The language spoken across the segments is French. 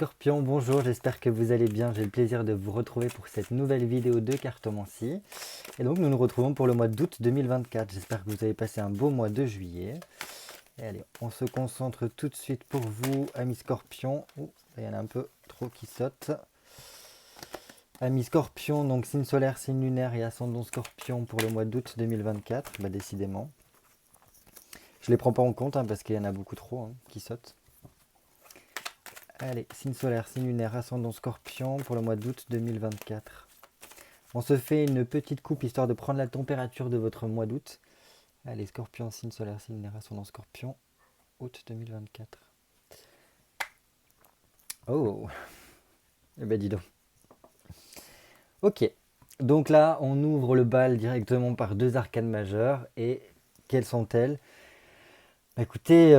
Scorpion, bonjour, j'espère que vous allez bien. J'ai le plaisir de vous retrouver pour cette nouvelle vidéo de cartomancie. Et donc nous nous retrouvons pour le mois d'août 2024. J'espère que vous avez passé un beau mois de juillet. Et allez, on se concentre tout de suite pour vous, amis Scorpion. Ouh, il y en a un peu trop qui sautent. Amis Scorpion, donc signe solaire, signe lunaire et ascendant Scorpion pour le mois d'août 2024. Bah décidément. Je les prends pas en compte parce qu'il y en a beaucoup trop qui sautent. Allez, signe solaire, signe lunaire, ascendant Scorpion pour le mois d'août 2024. On se fait une petite coupe histoire de prendre la température de votre mois d'août. Allez, Scorpion, signe solaire, signe lunaire, ascendant Scorpion, août 2024. Oh, eh ben dis donc. Ok, donc là, on ouvre le bal directement par deux arcanes majeures. Et quelles sont-elles? Bah, écoutez,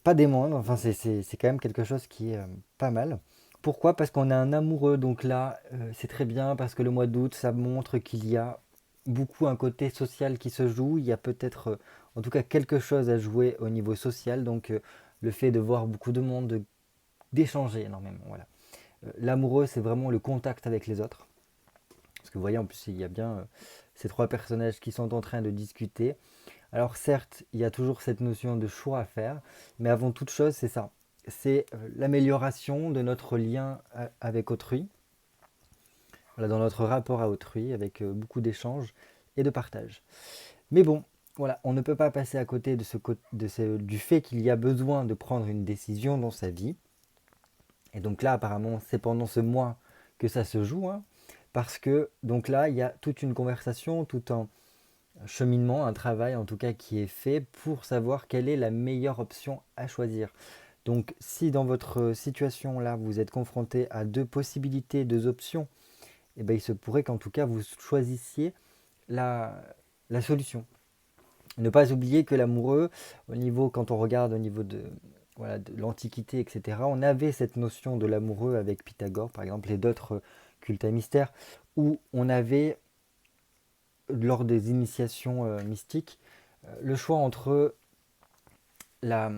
pas des moindres, enfin c'est quand même quelque chose qui est pas mal. Pourquoi? Parce qu'on a un amoureux, donc là c'est très bien parce que le mois d'août ça montre qu'il y a beaucoup un côté social qui se joue, il y a peut-être en tout cas quelque chose à jouer au niveau social, donc le fait de voir beaucoup de monde, d'échanger énormément, voilà. L'amoureux c'est vraiment le contact avec les autres, parce que vous voyez en plus il y a bien ces trois personnages qui sont en train de discuter. Alors certes, il y a toujours cette notion de choix à faire, mais avant toute chose, c'est ça. C'est l'amélioration de notre lien avec autrui, voilà, dans notre rapport à autrui, avec beaucoup d'échanges et de partage. Mais bon, voilà, on ne peut pas passer à côté du fait qu'il y a besoin de prendre une décision dans sa vie. Et donc là, apparemment, c'est pendant ce mois que ça se joue, parce que donc là, il y a toute une conversation, tout un cheminement, un travail en tout cas qui est fait pour savoir quelle est la meilleure option à choisir. Donc si dans votre situation là vous êtes confronté à deux possibilités, deux options, eh bien, il se pourrait qu'en tout cas vous choisissiez la solution. Ne pas oublier que l'amoureux, au niveau, quand on regarde au niveau de, voilà, de l'Antiquité, etc., on avait cette notion de l'amoureux avec Pythagore par exemple et d'autres cultes à mystère, où on avait lors des initiations mystiques, le choix la,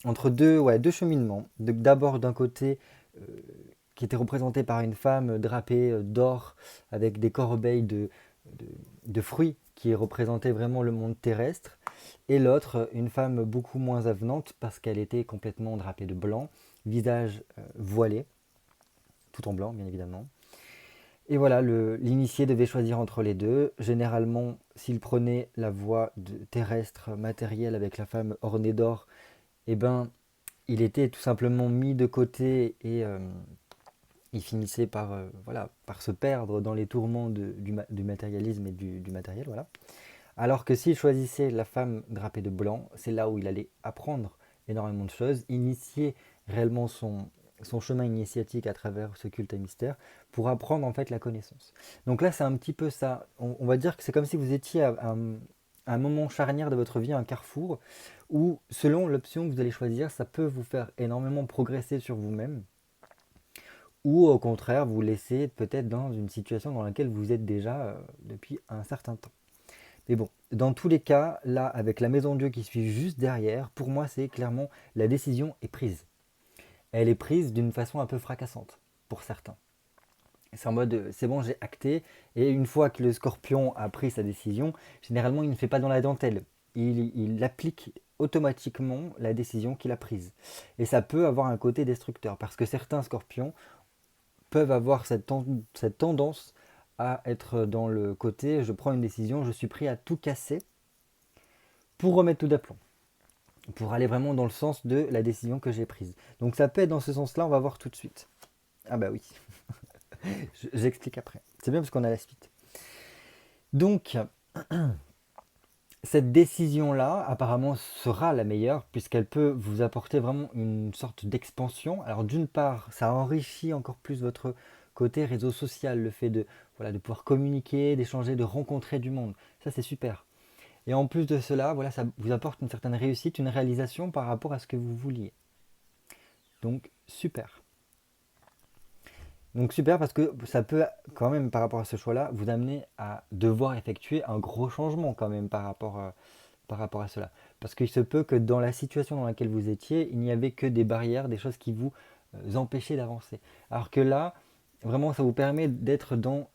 entre deux cheminements. D'abord d'un côté, euh, qui était représenté par une femme drapée d'or avec des corbeilles de, de fruits qui représentaient vraiment le monde terrestre, et l'autre, une femme beaucoup moins avenante parce qu'elle était complètement drapée de blanc, visage voilé, tout en blanc bien évidemment. Et voilà, l'initié devait choisir entre les deux. Généralement, s'il prenait la voie terrestre matérielle avec la femme ornée d'or, eh ben, il était tout simplement mis de côté et il finissait par, voilà, par se perdre dans les tourments du matérialisme et du matériel. Voilà. Alors que s'il choisissait la femme drapée de blanc, c'est là où il allait apprendre énormément de choses, initier réellement son chemin initiatique à travers ce culte à mystère pour apprendre en fait la connaissance. Donc là c'est un petit peu ça, on va dire que c'est comme si vous étiez à un moment charnière de votre vie, un carrefour, où selon l'option que vous allez choisir, ça peut vous faire énormément progresser sur vous-même, ou au contraire vous laisser peut-être dans une situation dans laquelle vous êtes déjà depuis un certain temps. Mais bon, dans tous les cas, là, avec la maison de Dieu qui suit juste derrière, pour moi, c'est clairement la décision est prise. Elle est prise d'une façon un peu fracassante, pour certains. C'est en mode, c'est bon, j'ai acté, et une fois que le scorpion a pris sa décision, généralement, il ne fait pas dans la dentelle. Il applique automatiquement la décision qu'il a prise. Et ça peut avoir un côté destructeur, parce que certains scorpions peuvent avoir cette tendance à être dans le côté, je prends une décision, je suis prêt à tout casser pour remettre tout d'aplomb, pour aller vraiment dans le sens de la décision que j'ai prise. Donc ça peut être dans ce sens-là, on va voir tout de suite. Ah bah oui, j'explique après. C'est bien parce qu'on a la suite. Donc, cette décision-là, apparemment, sera la meilleure, puisqu'elle peut vous apporter vraiment une sorte d'expansion. Alors d'une part, ça enrichit encore plus votre côté réseau social, le fait de, voilà, de pouvoir communiquer, d'échanger, de rencontrer du monde. Ça, c'est super. Et en plus de cela, voilà, ça vous apporte une certaine réussite, une réalisation par rapport à ce que vous vouliez. Donc super. Donc super parce que ça peut quand même par rapport à ce choix-là vous amener à devoir effectuer un gros changement quand même par rapport à cela. Parce qu'il se peut que dans la situation dans laquelle vous étiez, il n'y avait que des barrières, des choses qui vous empêcher d'avancer. Alors que là, vraiment, ça vous permet d'être dans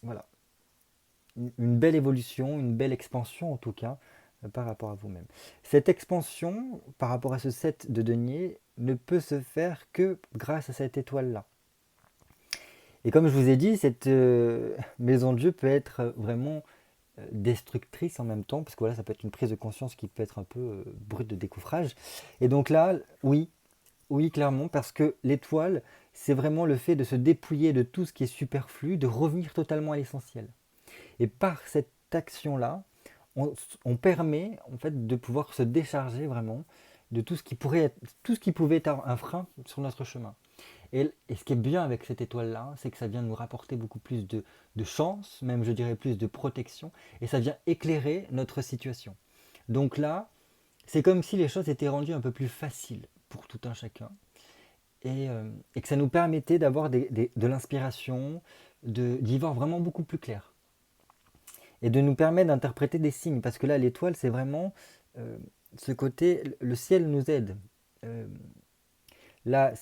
voilà, une belle évolution, une belle expansion en tout cas, par rapport à vous-même. Cette expansion, par rapport à ce set de deniers, ne peut se faire que grâce à cette étoile-là. Et comme je vous ai dit, cette maison de jeu peut être vraiment destructrice en même temps, parce que voilà, ça peut être une prise de conscience qui peut être un peu brute de décoffrage. Et donc là, oui, oui, clairement, parce que l'étoile, c'est vraiment le fait de se dépouiller de tout ce qui est superflu, de revenir totalement à l'essentiel. Et par cette action-là, on permet en fait de pouvoir se décharger vraiment de tout ce qui pourrait être, tout ce qui pouvait être un frein sur notre chemin. Et ce qui est bien avec cette étoile-là, c'est que ça vient nous rapporter beaucoup plus de chance, même je dirais plus de protection, et ça vient éclairer notre situation. Donc là, c'est comme si les choses étaient rendues un peu plus faciles pour tout un chacun, et que ça nous permettait d'avoir de l'inspiration, d'y voir vraiment beaucoup plus clair, et de nous permettre d'interpréter des signes, parce que là, l'étoile, c'est vraiment euh, ce côté, le ciel nous aide. Euh, Là,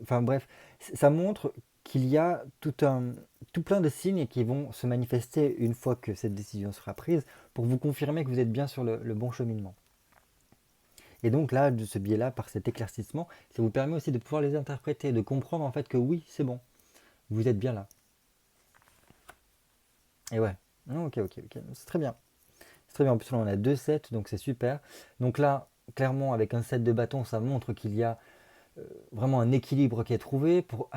enfin bref, ça montre qu'il y a tout plein de signes qui vont se manifester une fois que cette décision sera prise pour vous confirmer que vous êtes bien sur le bon cheminement. Et donc là, de ce biais-là, par cet éclaircissement, ça vous permet aussi de pouvoir les interpréter, de comprendre en fait que oui, c'est bon, vous êtes bien là. Et ouais, ok, c'est très bien. C'est très bien, en plus là on a deux sets, donc c'est super. Donc là, clairement, avec un set de bâtons, ça montre qu'il y a vraiment un équilibre qui est trouvé pour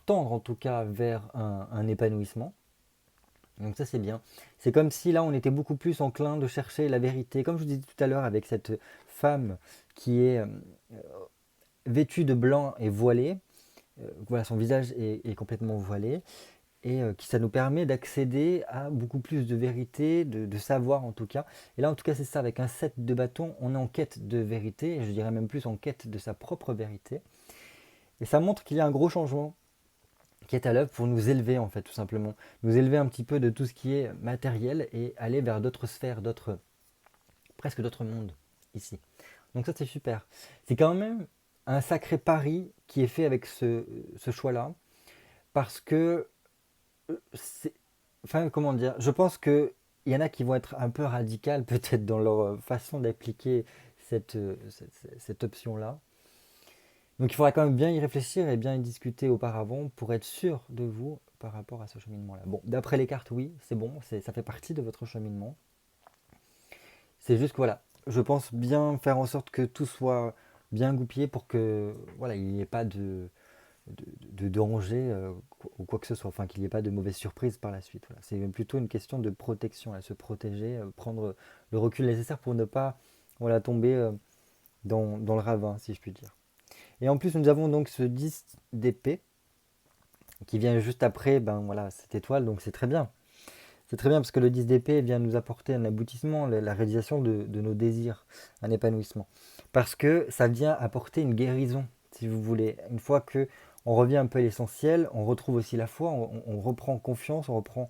tendre en tout cas vers un épanouissement. Donc ça c'est bien. C'est comme si là on était beaucoup plus enclin de chercher la vérité. Comme je vous disais tout à l'heure avec cette femme qui est vêtue de blanc et voilée. Voilà, son visage est complètement voilé. Et qui ça nous permet d'accéder à beaucoup plus de vérité, de savoir en tout cas. Et là en tout cas c'est ça, avec un set de bâtons, on est en quête de vérité, et je dirais même plus en quête de sa propre vérité. Et ça montre qu'il y a un gros changement qui est à l'œuvre pour nous élever en fait tout simplement. Nous élever un petit peu de tout ce qui est matériel et aller vers d'autres sphères, presque d'autres mondes ici. Donc ça c'est super. C'est quand même un sacré pari qui est fait avec ce choix-là parce que c'est... Enfin comment dire, je pense que il y en a qui vont être un peu radicales peut-être dans leur façon d'appliquer cette option-là. Donc il faudra quand même bien y réfléchir et bien y discuter auparavant pour être sûr de vous par rapport à ce cheminement-là. Bon, d'après les cartes, oui, c'est bon, ça fait partie de votre cheminement. C'est juste que voilà, je pense bien faire en sorte que tout soit bien goupillé pour que voilà, il n'y ait pas de danger ou quoi que ce soit, enfin qu'il n'y ait pas de mauvaise surprise par la suite. Voilà. C'est plutôt une question de protection, là, se protéger, prendre le recul nécessaire pour ne pas voilà, tomber dans le ravin, si je puis dire. Et en plus, nous avons donc ce 10 d'épée qui vient juste après ben, voilà, cette étoile, donc c'est très bien. C'est très bien parce que le 10 d'épée vient nous apporter un aboutissement, la réalisation de nos désirs, un épanouissement. Parce que ça vient apporter une guérison, si vous voulez. Une fois que on revient un peu à l'essentiel, on retrouve aussi la foi, on reprend confiance, on reprend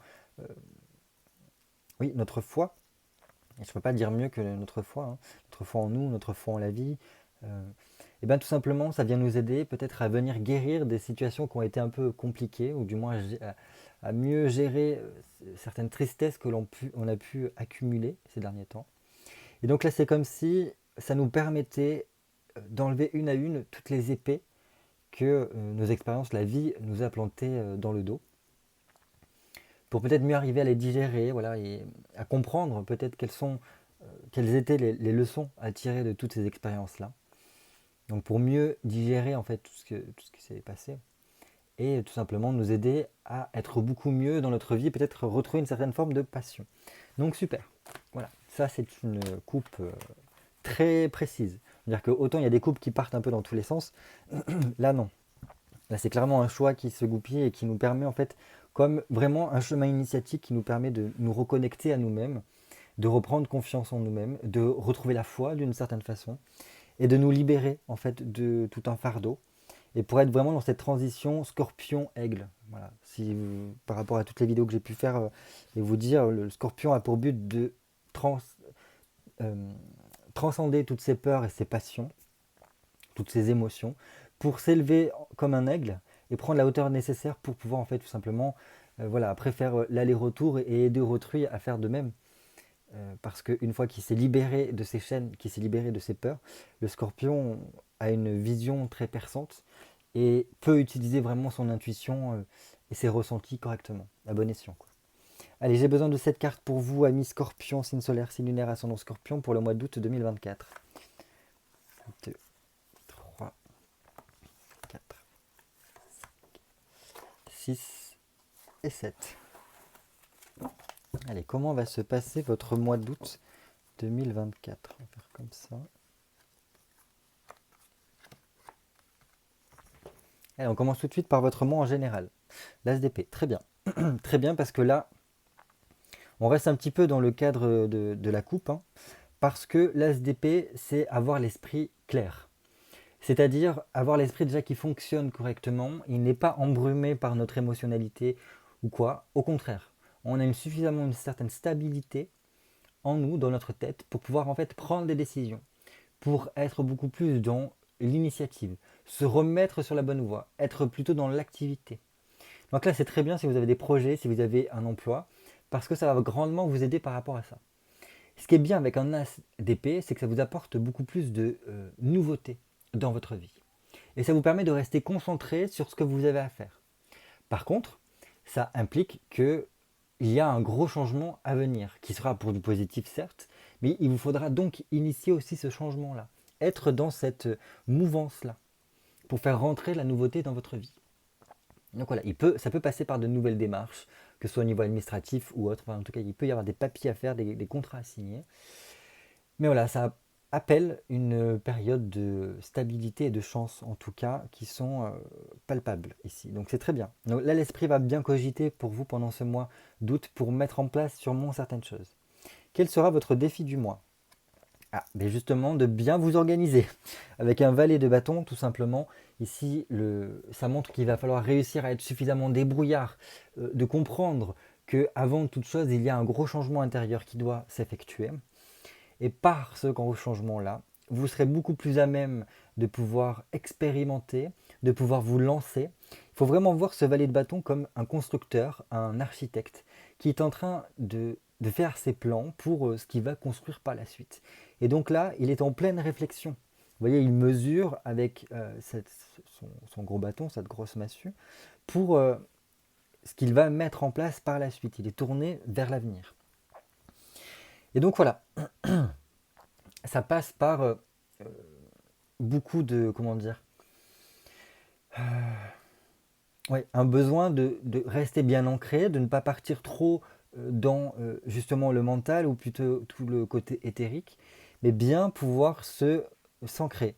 oui, notre foi. Et je ne peux pas dire mieux que notre foi, hein. Notre foi en nous, notre foi en la vie. Euh, et bien tout simplement, ça vient nous aider peut-être à venir guérir des situations qui ont été un peu compliquées, ou du moins à mieux gérer certaines tristesses que on a pu accumuler ces derniers temps. Et donc là, c'est comme si ça nous permettait d'enlever une à une toutes les épées que nos expériences, la vie nous a plantées dans le dos, pour peut-être mieux arriver à les digérer, voilà, et à comprendre peut-être quelles étaient les leçons à tirer de toutes ces expériences-là. Donc pour mieux digérer en fait tout ce qui s'est passé et tout simplement nous aider à être beaucoup mieux dans notre vie, peut-être retrouver une certaine forme de passion. Donc super. Voilà, ça c'est une coupe très précise. C'est-à-dire que autant il y a des coupes qui partent un peu dans tous les sens, là non. Là c'est clairement un choix qui se goupille et qui nous permet en fait comme vraiment un chemin initiatique qui nous permet de nous reconnecter à nous-mêmes, de reprendre confiance en nous-mêmes, de retrouver la foi d'une certaine façon et de nous libérer en fait de tout un fardeau et pour être vraiment dans cette transition scorpion-aigle. Voilà. Si par rapport à toutes les vidéos que j'ai pu faire et vous dire, le scorpion a pour but de euh, transcender toutes ses peurs et ses passions, toutes ses émotions, pour s'élever comme un aigle et prendre la hauteur nécessaire pour pouvoir en fait tout simplement voilà, après faire l'aller-retour et aider autrui à faire de même. Parce qu'une fois qu'il s'est libéré de ses chaînes, qu'il s'est libéré de ses peurs, le scorpion a une vision très perçante et peut utiliser vraiment son intuition et ses ressentis correctement, à bon escient, quoi. Allez, j'ai besoin de cette carte pour vous, amis Scorpion, signe solaire, signe lunaire, ascendant Scorpion, pour le mois d'août 2024. 2, 3, 4, 6 et 7. Allez, comment va se passer votre mois d'août 2024? On va faire comme ça. Allez, on commence tout de suite par votre mois en général. L'As d'épée, très bien. Très bien, parce que là, on reste un petit peu dans le cadre de la coupe, hein, parce que l'As d'épée, c'est avoir l'esprit clair. C'est-à-dire avoir l'esprit déjà qui fonctionne correctement, il n'est pas embrumé par notre émotionnalité ou quoi. Au contraire, on a suffisamment une certaine stabilité en nous, dans notre tête, pour pouvoir en fait prendre des décisions, pour être beaucoup plus dans l'initiative, se remettre sur la bonne voie, être plutôt dans l'activité. Donc là, c'est très bien si vous avez des projets, si vous avez un emploi, parce que ça va grandement vous aider par rapport à ça. Ce qui est bien avec un as d'épée, c'est que ça vous apporte beaucoup plus de nouveautés dans votre vie. Et ça vous permet de rester concentré sur ce que vous avez à faire. Par contre, ça implique qu'il y a un gros changement à venir, qui sera pour du positif certes, mais il vous faudra donc initier aussi ce changement-là, être dans cette mouvance-là, pour faire rentrer la nouveauté dans votre vie. Donc voilà, ça peut passer par de nouvelles démarches, que ce soit au niveau administratif ou autre. Enfin, en tout cas, il peut y avoir des papiers à faire, des contrats à signer. Mais voilà, ça appelle une période de stabilité et de chance, en tout cas, qui sont palpables ici. Donc c'est très bien. Donc là, l'esprit va bien cogiter pour vous pendant ce mois d'août pour mettre en place sûrement certaines choses. Quel sera votre défi du mois? Ah, mais justement, de bien vous organiser. Avec un valet de bâton, tout simplement, ici, ça montre qu'il va falloir réussir à être suffisamment débrouillard, de comprendre qu'avant toute chose, il y a un gros changement intérieur qui doit s'effectuer. Et par ce gros changement-là, vous serez beaucoup plus à même de pouvoir expérimenter, de pouvoir vous lancer. Il faut vraiment voir ce valet de bâton comme un constructeur, un architecte, qui est en train de faire ses plans pour ce qu'il va construire par la suite. Et donc là, il est en pleine réflexion. Vous voyez, il mesure avec son gros bâton, cette grosse massue, pour ce qu'il va mettre en place par la suite. Il est tourné vers l'avenir. Et donc voilà, ça passe par beaucoup de, comment dire, ouais, un besoin de rester bien ancré, de ne pas partir trop dans justement le mental ou plutôt tout le côté éthérique, mais bien pouvoir s'ancrer.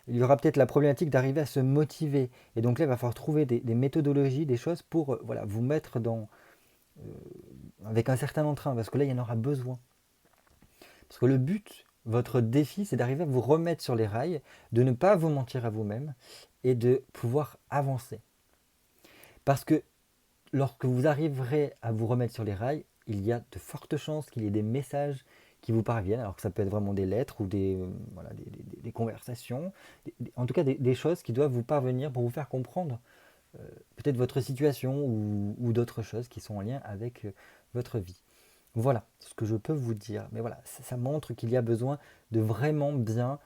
Il y aura peut-être la problématique d'arriver à se motiver. Et donc là, il va falloir trouver des méthodologies, des choses pour voilà, vous mettre avec un certain entrain, parce que là, il y en aura besoin. Parce que le but, votre défi, c'est d'arriver à vous remettre sur les rails, de ne pas vous mentir à vous-même et de pouvoir avancer. Parce que lorsque vous arriverez à vous remettre sur les rails, il y a de fortes chances qu'il y ait des messages qui vous parviennent, alors que ça peut être vraiment des lettres ou voilà, des conversations, en tout cas des choses qui doivent vous parvenir pour vous faire comprendre peut-être votre situation ou d'autres choses qui sont en lien avec votre vie. Voilà ce que je peux vous dire. Mais voilà, ça montre qu'il y a besoin de vraiment bien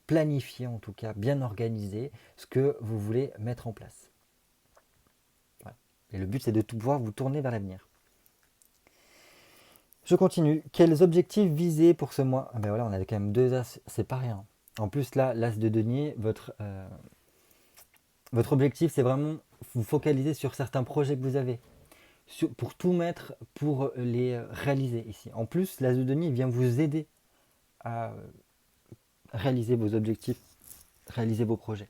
planifier, en tout cas, bien organiser ce que vous voulez mettre en place. Voilà. Et le but, c'est de pouvoir vous tourner vers l'avenir. Je continue. Quels objectifs visés pour ce mois? Ah ben voilà, on avait quand même 2 as, c'est pas rien. En plus, là, l'as de denier, votre objectif, c'est vraiment vous focaliser sur certains projets que vous avez. Pour tout mettre, pour les réaliser ici. En plus, l'as de denier vient vous aider à réaliser vos objectifs, réaliser vos projets.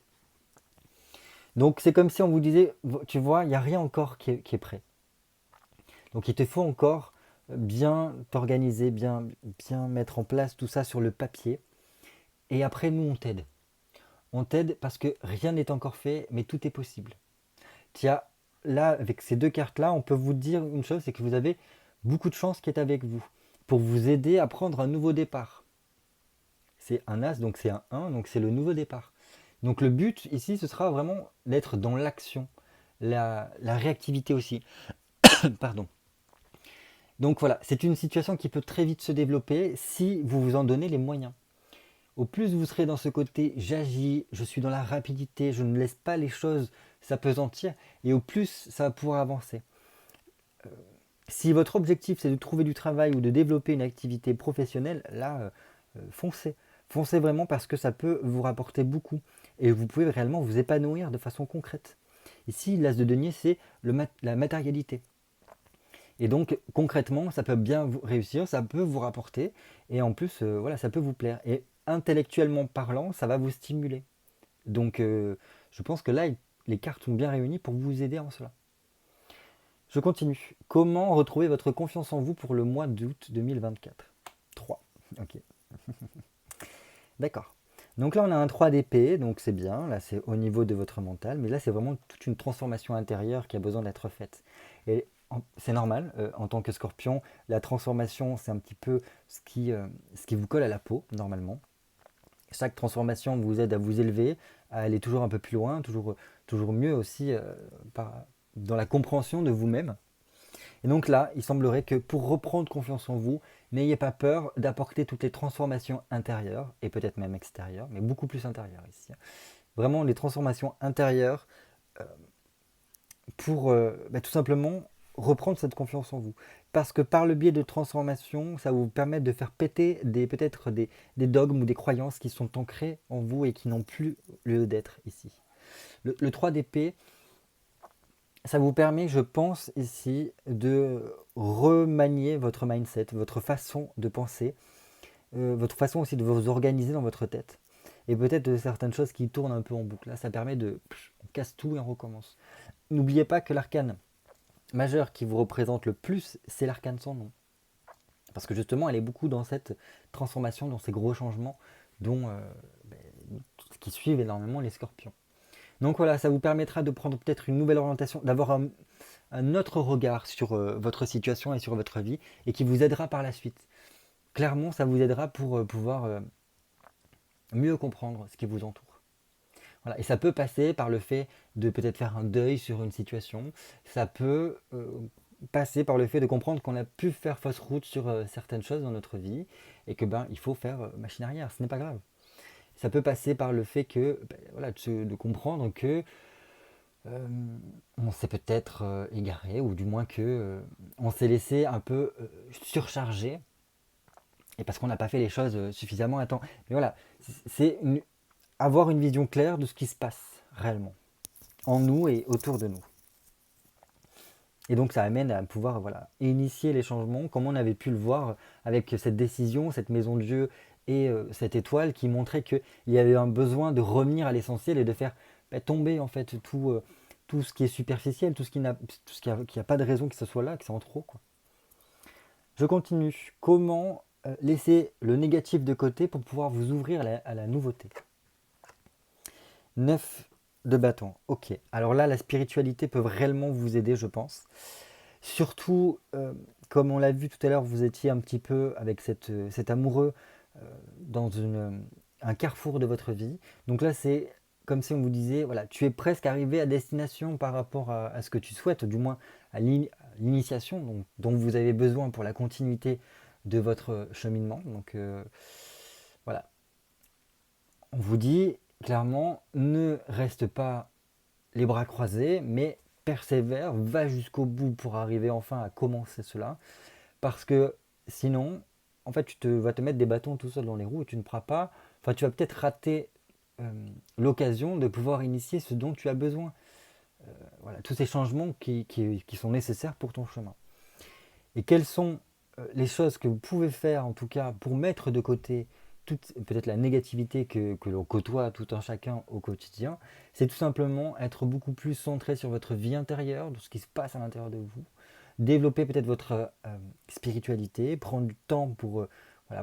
Donc c'est comme si on vous disait, tu vois, il n'y a rien encore qui est prêt. Donc il te faut encore bien t'organiser, bien mettre en place tout ça sur le papier. Et après, nous, on t'aide. On t'aide parce que rien n'est encore fait, mais tout est possible. Là, avec ces 2 cartes-là, on peut vous dire une chose, c'est que vous avez beaucoup de chance qui est avec vous pour vous aider à prendre un nouveau départ. C'est un as, donc c'est un 1, donc c'est le nouveau départ. Donc le but ici, ce sera vraiment d'être dans l'action, la réactivité aussi. Pardon. Donc voilà, c'est une situation qui peut très vite se développer si vous vous en donnez les moyens. Au plus vous serez dans ce côté j'agis, je suis dans la rapidité, je ne laisse pas les choses s'apesantir, et au plus ça va pouvoir avancer. Si votre objectif c'est de trouver du travail ou de développer une activité professionnelle, là, foncez. Foncez vraiment parce que ça peut vous rapporter beaucoup et vous pouvez réellement vous épanouir de façon concrète. Ici, l'as de denier, c'est la matérialité. Et donc, concrètement, ça peut bien vous réussir, ça peut vous rapporter et en plus, voilà, ça peut vous plaire. Et intellectuellement parlant, ça va vous stimuler. Donc, je pense que là, les cartes sont bien réunies pour vous aider en cela. Je continue. Comment retrouver votre confiance en vous pour le mois d'août 2024? 3. Ok. D'accord. Donc là, on a un 3 d'épée, donc c'est bien. Là, c'est au niveau de votre mental. Mais là, c'est vraiment toute une transformation intérieure qui a besoin d'être faite. Et c'est normal, en tant que scorpion, la transformation, c'est un petit peu ce qui vous colle à la peau, normalement. Chaque transformation vous aide à vous élever, à aller toujours un peu plus loin, toujours mieux aussi dans la compréhension de vous-même. Et donc là, il semblerait que pour reprendre confiance en vous, n'ayez pas peur d'apporter toutes les transformations intérieures, et peut-être même extérieures, mais beaucoup plus intérieures ici. Vraiment les transformations intérieures pour tout simplement reprendre cette confiance en vous. Parce que par le biais de transformation, ça va vous permettre de faire péter peut-être des dogmes ou des croyances qui sont ancrées en vous et qui n'ont plus lieu d'être ici. Le 3 d'épée, ça vous permet, je pense, ici, de remanier votre mindset, votre façon de penser, votre façon aussi de vous organiser dans votre tête. Et peut-être de certaines choses qui tournent un peu en boucle. Là, ça permet on casse tout et on recommence. N'oubliez pas que l'arcane majeur qui vous représente le plus, c'est l'arcane sans nom. Parce que justement, elle est beaucoup dans cette transformation, dans ces gros changements dont, qui suivent énormément les scorpions. Donc voilà, ça vous permettra de prendre peut-être une nouvelle orientation, d'avoir un autre regard sur votre situation et sur votre vie, et qui vous aidera par la suite. Clairement, ça vous aidera pour pouvoir mieux comprendre ce qui vous entoure. Voilà. Et ça peut passer par le fait de peut-être faire un deuil sur une situation. Ça peut passer par le fait de comprendre qu'on a pu faire fausse route sur certaines choses dans notre vie et que il faut faire machine arrière. Ce n'est pas grave. Ça peut passer par le fait que voilà, de comprendre que on s'est peut-être égaré, ou du moins que on s'est laissé un peu surcharger, et parce qu'on n'a pas fait les choses suffisamment à temps. Mais voilà, c'est avoir une vision claire de ce qui se passe réellement en nous et autour de nous. Et donc ça amène à pouvoir initier les changements, comme on avait pu le voir avec cette décision, cette maison de Dieu et cette étoile qui montrait qu'il y avait un besoin de revenir à l'essentiel et de faire tomber en fait tout ce qui est superficiel, tout ce qui a pas de raison que ce soit là, que c'est en trop, quoi. Je continue. Comment laisser le négatif de côté pour pouvoir vous ouvrir à la nouveauté? 9 de bâton. Ok. Alors là, la spiritualité peut réellement vous aider, je pense. Surtout, comme on l'a vu tout à l'heure, vous étiez un petit peu avec cet amoureux dans un carrefour de votre vie. Donc là, c'est comme si on vous disait, voilà, tu es presque arrivé à destination par rapport à ce que tu souhaites, du moins à l'initiation dont vous avez besoin pour la continuité de votre cheminement. Donc voilà, on vous dit clairement, ne reste pas les bras croisés, mais persévère, va jusqu'au bout pour arriver enfin à commencer cela. Parce que sinon, en fait, vas te mettre des bâtons tout seul dans les roues et tu ne pourras pas, enfin, tu vas peut-être rater l'occasion de pouvoir initier ce dont tu as besoin. Voilà, tous ces changements qui sont nécessaires pour ton chemin. Et quelles sont les choses que vous pouvez faire, en tout cas, pour mettre de côté toute peut-être la négativité que l'on côtoie tout un chacun au quotidien? C'est tout simplement être beaucoup plus centré sur votre vie intérieure, de ce qui se passe à l'intérieur de vous, développer peut-être votre spiritualité, prendre du temps pour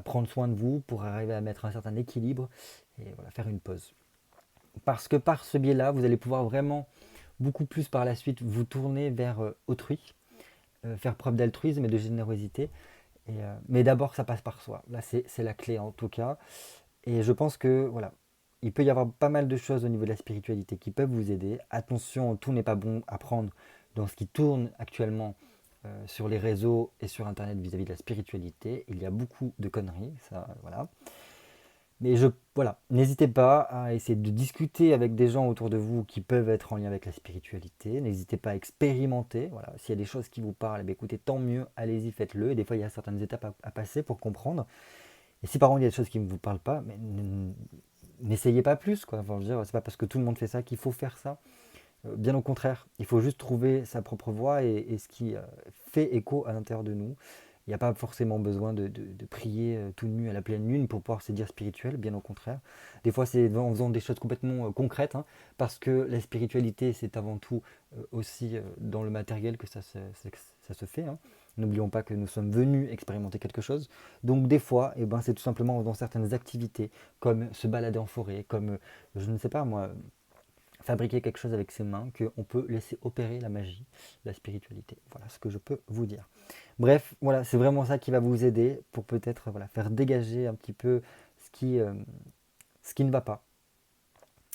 prendre soin de vous, pour arriver à mettre un certain équilibre et faire une pause. Parce que par ce biais-là, vous allez pouvoir vraiment beaucoup plus par la suite vous tourner vers autrui, faire preuve d'altruisme et de générosité. Mais d'abord, ça passe par soi. Là, c'est la clé en tout cas. Et je pense que voilà, il peut y avoir pas mal de choses au niveau de la spiritualité qui peuvent vous aider. Attention, tout n'est pas bon à prendre dans ce qui tourne actuellement sur les réseaux et sur Internet vis-à-vis de la spiritualité. Il y a beaucoup de conneries, ça, voilà. Mais voilà, n'hésitez pas à essayer de discuter avec des gens autour de vous qui peuvent être en lien avec la spiritualité. N'hésitez pas à expérimenter. Voilà, s'il y a des choses qui vous parlent, eh bien, écoutez, tant mieux, allez-y, faites-le. Et des fois, il y a certaines étapes à passer pour comprendre. Et si par contre il y a des choses qui ne vous parlent pas, mais n'essayez pas plus, quoi. Enfin, je veux dire, c'est pas parce que tout le monde fait ça qu'il faut faire ça. Bien au contraire, il faut juste trouver sa propre voie et ce qui fait écho à l'intérieur de nous. Il n'y a pas forcément besoin de prier tout nu à la pleine lune pour pouvoir se dire spirituel, bien au contraire. Des fois, c'est en faisant des choses complètement concrètes, hein, parce que la spiritualité, c'est avant tout aussi dans le matériel que ça se fait. Hein. N'oublions pas que nous sommes venus expérimenter quelque chose. Donc des fois, eh ben, c'est tout simplement dans certaines activités, comme se balader en forêt, comme, je ne sais pas moi, fabriquer quelque chose avec ses mains, qu'on peut laisser opérer la magie, la spiritualité. Voilà ce que je peux vous dire. Bref, voilà, c'est vraiment ça qui va vous aider pour peut-être voilà, faire dégager un petit peu ce qui ne va pas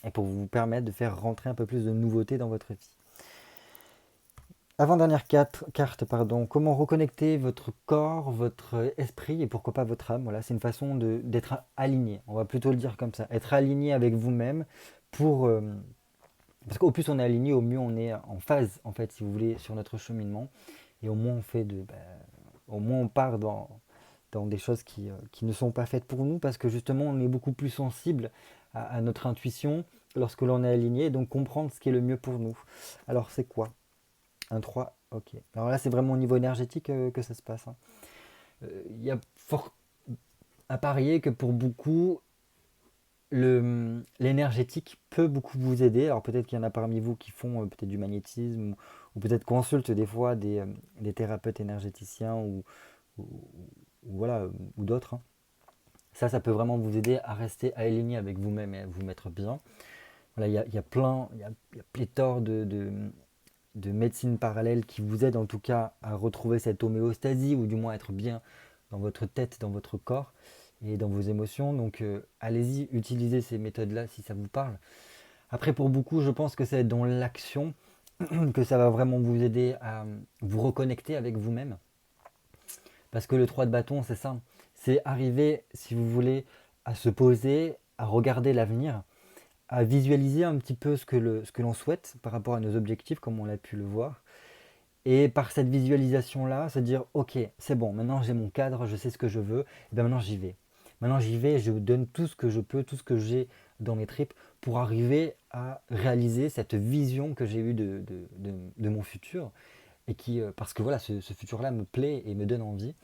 et pour vous permettre de faire rentrer un peu plus de nouveautés dans votre vie. Avant-dernière carte, pardon, comment reconnecter votre corps, votre esprit et pourquoi pas votre âme. Voilà, c'est une façon d'être aligné. On va plutôt le dire comme ça. Être aligné avec vous-même pour, parce qu'au plus on est aligné, au mieux on est en phase, en fait, si vous voulez, sur notre cheminement. Et au moins on fait au moins on part dans des choses qui ne sont pas faites pour nous, parce que justement on est beaucoup plus sensible à notre intuition lorsque l'on est aligné, donc comprendre ce qui est le mieux pour nous. Alors c'est quoi? Un 3, ok. Alors là c'est vraiment au niveau énergétique que ça se passe. Hein. Il y a fort à parier que pour beaucoup, l'énergétique peut beaucoup vous aider. Alors peut-être qu'il y en a parmi vous qui font peut-être du magnétisme ou peut-être consultent des fois des thérapeutes énergéticiens ou- ou voilà, ou d'autres. Hein. Ça peut vraiment vous aider à rester aligné avec vous-même et à vous mettre bien. Voilà, il y a plein, il y a pléthore de médecines parallèles qui vous aident en tout cas à retrouver cette homéostasie ou du moins être bien dans votre tête, dans votre corps et dans vos émotions. Donc allez-y, utilisez ces méthodes-là si ça vous parle. Après pour beaucoup, je pense que c'est dans l'action que ça va vraiment vous aider à vous reconnecter avec vous-même. Parce que le 3 de bâton, c'est ça. C'est arriver, si vous voulez, à se poser, à regarder l'avenir, à visualiser un petit peu ce que l'on souhaite par rapport à nos objectifs, comme on l'a pu le voir. Et par cette visualisation-là, se dire, ok, c'est bon, maintenant j'ai mon cadre, je sais ce que je veux, et bien maintenant j'y vais. Maintenant j'y vais, je donne tout ce que je peux, tout ce que j'ai dans mes tripes pour arriver à réaliser cette vision que j'ai eue de mon futur. Et qui, parce que voilà, ce futur-là me plaît et me donne envie.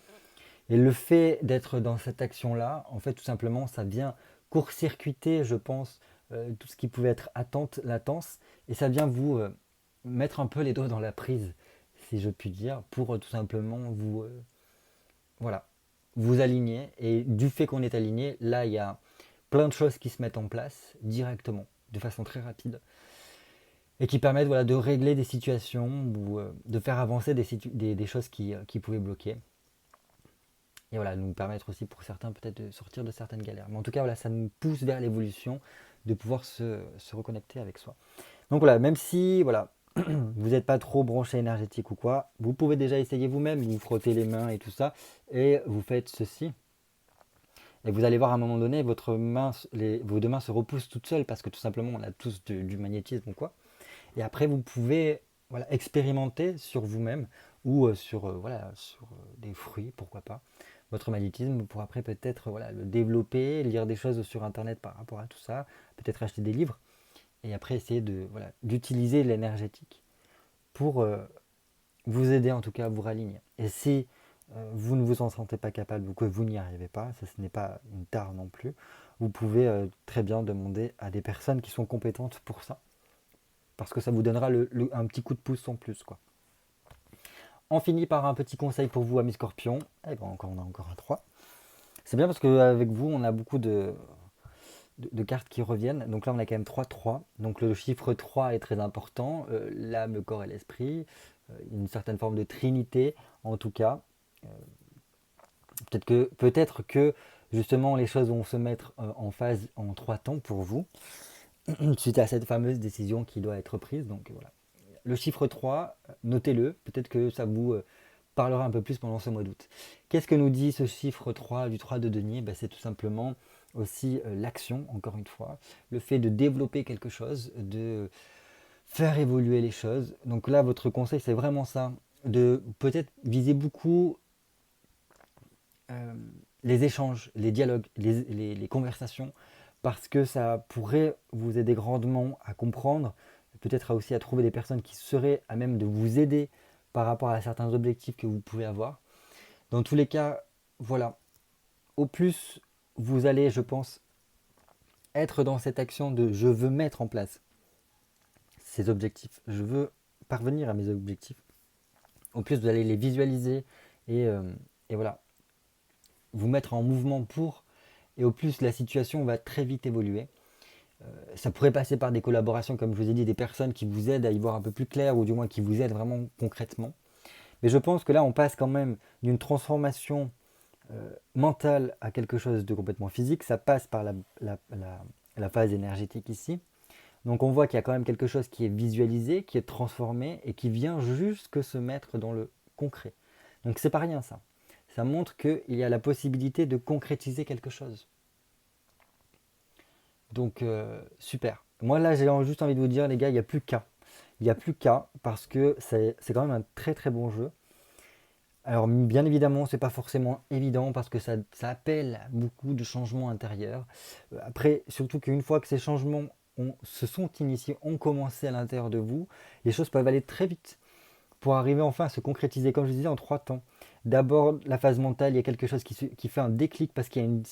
Et le fait d'être dans cette action-là, en fait, tout simplement, ça vient court-circuiter, je pense, tout ce qui pouvait être attente, latence, et ça vient vous mettre un peu les doigts dans la prise, si je puis dire, pour tout simplement vous, voilà, vous aligner. Et du fait qu'on est aligné, là, il y a plein de choses qui se mettent en place directement, de façon très rapide, et qui permettent voilà, de régler des situations ou de faire avancer des choses qui pouvaient bloquer. Et voilà, nous permettre aussi pour certains peut-être de sortir de certaines galères. Mais en tout cas, voilà, ça nous pousse vers l'évolution, de pouvoir se reconnecter avec soi. Donc voilà, même si voilà, vous n'êtes pas trop branché énergétique ou quoi, vous pouvez déjà essayer vous-même, vous frottez les mains et tout ça, et vous faites ceci. Et vous allez voir à un moment donné, vos deux mains se repoussent toutes seules parce que tout simplement on a tous du magnétisme ou quoi. Et après vous pouvez voilà, expérimenter sur vous-même ou sur des fruits, pourquoi pas, votre magnétisme pour après peut-être voilà, le développer, lire des choses sur internet par rapport à tout ça, peut-être acheter des livres et après essayer d'utiliser l'énergétique pour vous aider en tout cas à vous raligner. Et si vous ne vous en sentez pas capable ou que vous n'y arrivez pas, ça ce n'est pas une tare non plus, vous pouvez très bien demander à des personnes qui sont compétentes pour ça, parce que ça vous donnera un petit coup de pouce en plus, quoi. On finit par un petit conseil pour vous, amis scorpions. Et ben encore, on a encore un 3. C'est bien parce qu'avec vous, on a beaucoup de cartes qui reviennent. Donc là, on a quand même 3-3. Donc le chiffre 3 est très important. L'âme, le corps et l'esprit. Une certaine forme de trinité, en tout cas. Peut-être que justement, les choses vont se mettre en phase en 3 temps pour vous, suite à cette fameuse décision qui doit être prise. Donc voilà. Le chiffre 3, notez-le, peut-être que ça vous parlera un peu plus pendant ce mois d'août. Qu'est-ce que nous dit ce chiffre 3 du 3 de denier? C'est tout simplement aussi l'action, encore une fois, le fait de développer quelque chose, de faire évoluer les choses. Donc là, votre conseil, c'est vraiment ça, de peut-être viser beaucoup euh, les échanges, les dialogues, les conversations, parce que ça pourrait vous aider grandement à comprendre, peut-être aussi à trouver des personnes qui seraient à même de vous aider par rapport à certains objectifs que vous pouvez avoir. Dans tous les cas, voilà, au plus vous allez, je pense, être dans cette action de je veux mettre en place ces objectifs, je veux parvenir à mes objectifs, au plus vous allez les visualiser et, euh, et voilà, vous mettre en mouvement pour, et au plus la situation va très vite évoluer. Ça pourrait passer par des collaborations, comme je vous ai dit, des personnes qui vous aident à y voir un peu plus clair, ou du moins qui vous aident vraiment concrètement. Mais je pense que là, on passe quand même d'une transformation mentale à quelque chose de complètement physique. Ça passe par la phase énergétique ici. Donc on voit qu'il y a quand même quelque chose qui est visualisé, qui est transformé et qui vient jusque se mettre dans le concret. Donc c'est pas rien ça. Ça montre qu'il y a la possibilité de concrétiser quelque chose. Donc super. Moi là j'ai juste envie de vous dire les gars, il n'y a plus qu'à. Il n'y a plus qu'à parce que c'est quand même un très très bon jeu. Alors bien évidemment c'est pas forcément évident parce que ça appelle beaucoup de changements intérieurs. Après surtout qu'une fois que ces changements se sont initiés, ont commencé à l'intérieur de vous, les choses peuvent aller très vite pour arriver enfin à se concrétiser comme je disais en 3 temps. D'abord la phase mentale, il y a quelque chose qui fait un déclic parce qu'il y a une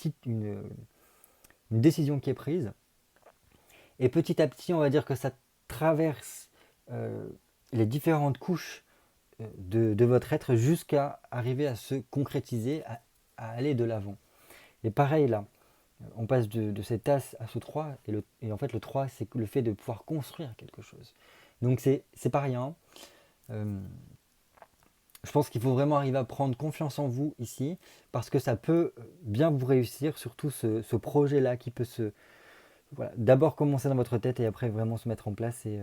décision qui est prise. Et petit à petit, on va dire que ça traverse euh, les différentes couches de votre être jusqu'à arriver à se concrétiser, à aller de l'avant. Et pareil là, on passe de cet as à ce 3, et en fait le 3 c'est le fait de pouvoir construire quelque chose. Donc c'est pas rien. Euh, je pense qu'il faut vraiment arriver à prendre confiance en vous ici, parce que ça peut bien vous réussir, surtout ce projet-là qui peut voilà, d'abord commencer dans votre tête et après vraiment se mettre en place, et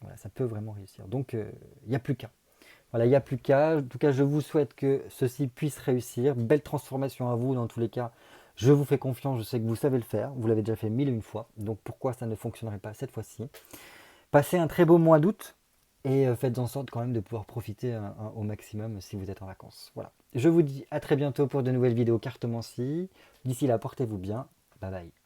voilà, ça peut vraiment réussir. Donc il n'y a plus qu'à. Voilà, il n'y a plus qu'à. En tout cas, je vous souhaite que ceci puisse réussir. Belle transformation à vous dans tous les cas. Je vous fais confiance, je sais que vous savez le faire. Vous l'avez déjà fait 1001 fois. Donc pourquoi ça ne fonctionnerait pas cette fois-ci? Passez un très beau mois d'août et faites en sorte quand même de pouvoir profiter au maximum si vous êtes en vacances. Voilà. Je vous dis à très bientôt pour de nouvelles vidéos cartomancie. D'ici là, portez-vous bien. Bye bye.